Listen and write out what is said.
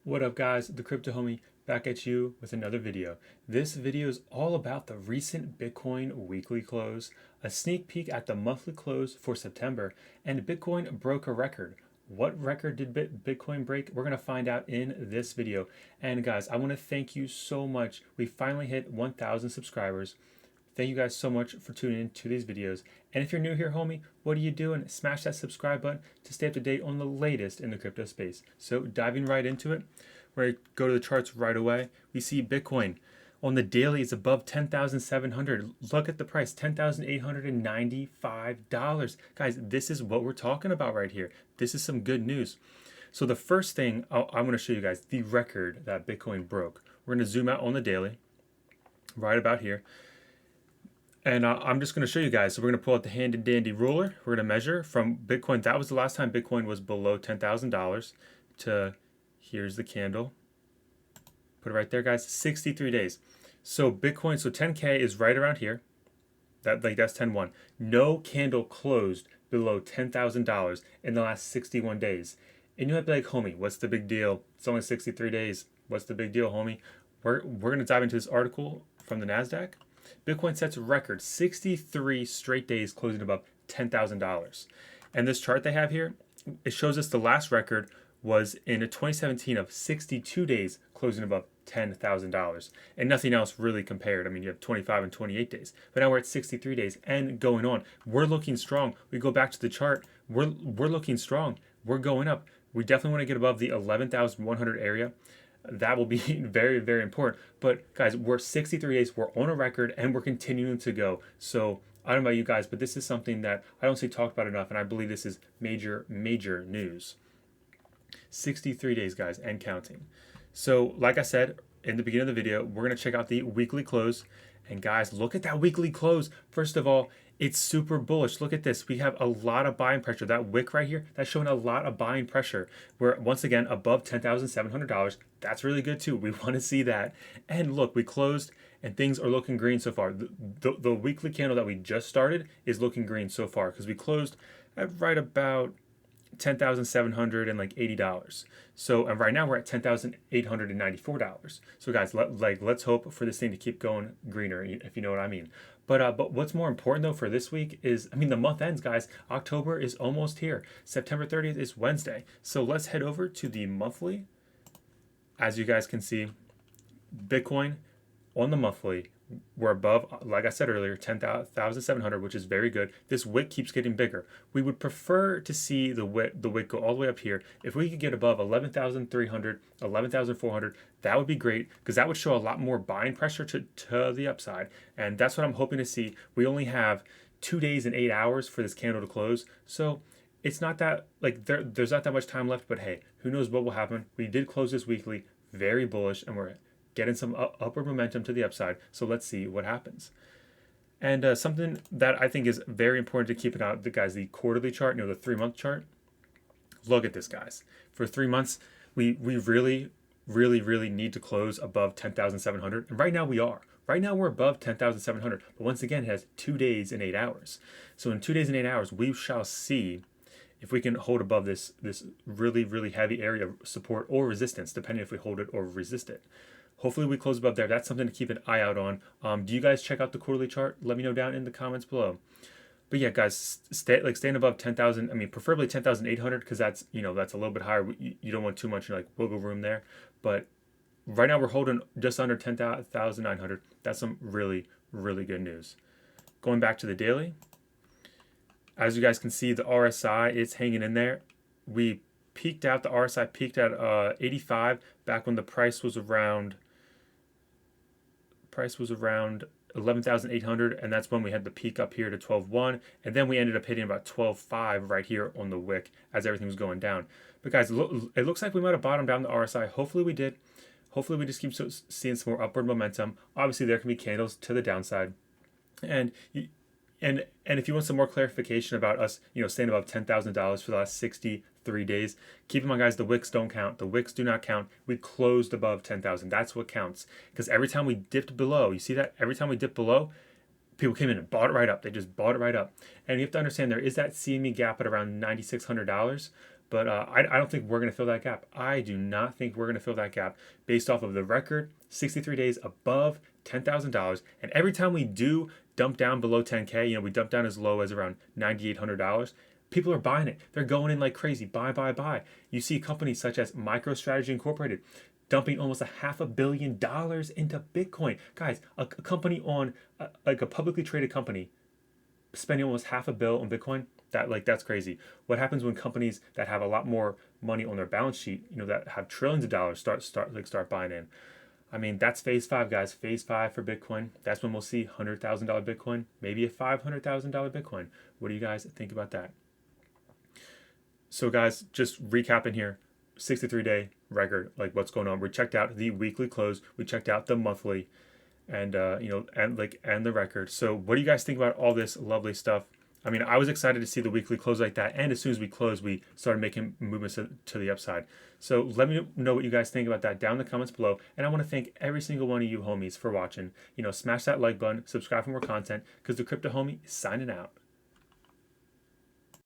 What up guys, the Crypto Homie back at you with another video. This video is all about the recent Bitcoin weekly close, a sneak peek at the monthly close for September, and Bitcoin broke a record. What record did Bitcoin break? We're going to find out in this video. And guys, I want to thank you so much. We finally hit 1,000 subscribers. Thank you guys so much for tuning in to these videos. And if you're new here, homie, what are you doing? Smash that subscribe button to stay up to date on the latest in the crypto space. So diving right into it, we're going to go to the charts right away. We see Bitcoin on the daily is above 10,700. Look at the price, $10,895. Guys, this is what we're talking about right here. This is some good news. So the first thing I'm going to show you guys, the record that Bitcoin broke. We're going to zoom out on the daily, right about here. And I'm just going to show you guys. So we're going to pull out the handy dandy ruler. We're going to measure from Bitcoin. That was the last time Bitcoin was below $10,000 to, here's the candle. Put it right there, guys. 63 days. So Bitcoin, so 10K is right around here. That's 10-1. No candle closed below $10,000 in the last 61 days. And you might be like, homie, what's the big deal? It's only 63 days. What's the big deal, homie? We're going to dive into this article from the NASDAQ. Bitcoin sets a record 63 straight days closing above $10,000. And this chart they have here, it shows us the last record was in 2017 of 62 days closing above $10,000. And nothing else really compared. I mean, you have 25 and 28 days. But now we're at 63 days and going on. We're looking strong. We go back to the chart. We're looking strong. We're going up. We definitely want to get above the 11,100 area. That will be very, very important. But guys, we're 63 days, we're on a record, and we're continuing to go. So I don't know about you guys, but this is something that I don't see talked about enough, and I believe this is major, major news. 63 days, guys, and counting. So like I said in the beginning of the video, we're going to check out the weekly close. And guys, look at that weekly close. First of all, it's super bullish. Look at this. We have a lot of buying pressure. That wick right here, that's showing a lot of buying pressure. We're once again above $10,700. That's really good too. We want to see that. And look, we closed and things are looking green so far. The weekly candle that we just started is looking green so far because we closed at right about $10,780. So and right now we're at $10,894. So guys, let's hope for this thing to keep going greener, if you know what I mean. But what's more important though for this week is, I mean, the month ends, guys. October is almost here. September 30th is Wednesday. So let's head over to the monthly. As you guys can see, Bitcoin on the monthly, we're above, like I said earlier, 10,700, which is very good. This wick keeps getting bigger. We would prefer to see the wick go all the way up here. If we could get above 11,300, 11,400, that would be great because that would show a lot more buying pressure to the upside. And that's what I'm hoping to see. We only have 2 days and 8 hours for this candle to close. So it's not that, like, there's not that much time left, but hey, who knows what will happen. We did close this weekly, very bullish, and we're getting some upward momentum to the upside. So let's see what happens. And something that I think is very important to keep an eye on, guys, the quarterly chart, the 3-month chart. Look at this, guys. For 3 months, we really, really, really need to close above 10,700. And right now we are. Right now we're above 10,700. But once again, it has 2 days and 8 hours. So in 2 days and 8 hours, we shall see if we can hold above this really, really heavy area of support or resistance, depending if we hold it or resist it. Hopefully we close above there. That's something to keep an eye out on. Do you guys check out the quarterly chart? Let me know down in the comments below. But yeah, guys, staying above 10,000. I mean, preferably 10,800 because that's that's a little bit higher. You don't want too much wiggle room there. But right now we're holding just under 10,900. That's some really, really good news. Going back to the daily, as you guys can see, the RSI it's hanging in there. We peaked out. The RSI peaked at 85 back when the price was around 11,800, and that's when we had the peak up here to 12.1, and then we ended up hitting about 12.5 right here on the wick as everything was going down. But guys, it looks like we might have bottomed down the RSI. Hopefully we did. Hopefully we just keep seeing some more upward momentum. Obviously there can be candles to the downside, and if you want some more clarification about us, staying above $10,000 for the last 63 days, keep in mind, guys, the wicks don't count. The wicks do not count. We closed above 10,000. That's what counts. Because every time we dipped below, you see that? Every time we dipped below, people came in and bought it right up. They just bought it right up. And you have to understand there is that CME gap at around $9,600. But I don't think we're going to fill that gap. I do not think we're going to fill that gap based off of the record 63 days above $10,000. And every time we do dump down below 10K, we dump down as low as around $9,800. People are buying it. They're going in like crazy. Buy, buy, buy. You see companies such as MicroStrategy Incorporated dumping almost $500 million into Bitcoin. Guys, a company on like a publicly traded company spending almost $500 million on Bitcoin. That's crazy. What happens when companies that have a lot more money on their balance sheet, that have trillions of dollars start buying in? I mean, that's phase five, guys. Phase five for Bitcoin. That's when we'll see $100,000 Bitcoin, maybe a $500,000 Bitcoin. What do you guys think about that? So, guys, just recapping here, 63-day record, like what's going on. We checked out the weekly close. We checked out the monthly, and and the record. So, what do you guys think about all this lovely stuff? I mean, I was excited to see the weekly close like that, and as soon as we closed, we started making movements to the upside. So let me know what you guys think about that down in the comments below, and I want to thank every single one of you homies for watching. Smash that like button, subscribe for more content, because the Crypto Homie is signing out.